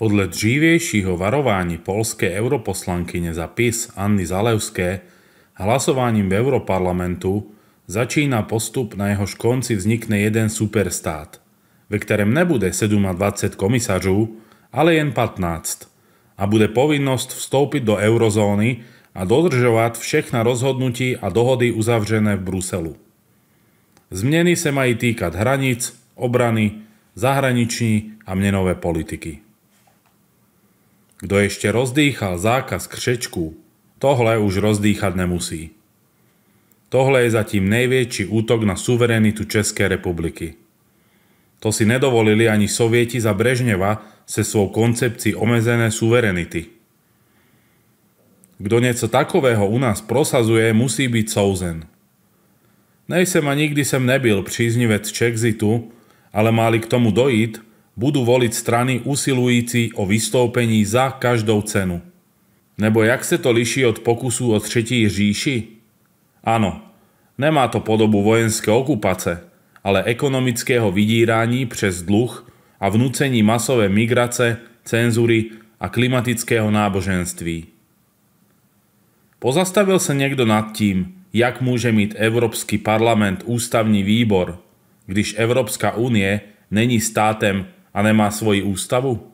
Podle dřívejšího varování poľskej europoslankyne za PiS Anny Zalewské hlasovaním v Europarlamentu začína postup, na jehož konci vznikne jeden superstát, ve ktorém nebude 27 komisařů, ale jen 15 a bude povinnosť vstúpiť do eurozóny a dodržovať všechna rozhodnutí a dohody uzavřené v Bruselu. Zmeny sa mají týkať hraníc, obrany, zahraniční a menové politiky. Kto ešte rozdýchal zákaz křečku, tohle už rozdýchať nemusí. Tohle je zatím nejväčší útok na suverenitu Českej republiky. To si nedovolili ani Sovieti za Brežneva se svou koncepcií omezené suverenity. Kto niečo takového u nás prosazuje, musí byť souzen. Nejsem a nikdy som nebyl příznivec Čexitu, ale máli k tomu dojít, budú voliť strany usilující o vystoupení za každou cenu. Nebo jak se to liší od pokusu o třetí říši? Áno, nemá to podobu vojenské okupace, ale ekonomického vydírání přes dluh a vnúcení masové migrace, cenzury a klimatického náboženství. Pozastavil sa niekto nad tím, jak môže mít Európsky parlament ústavný výbor, když Európska únie není státem a nemá svoji ústavu?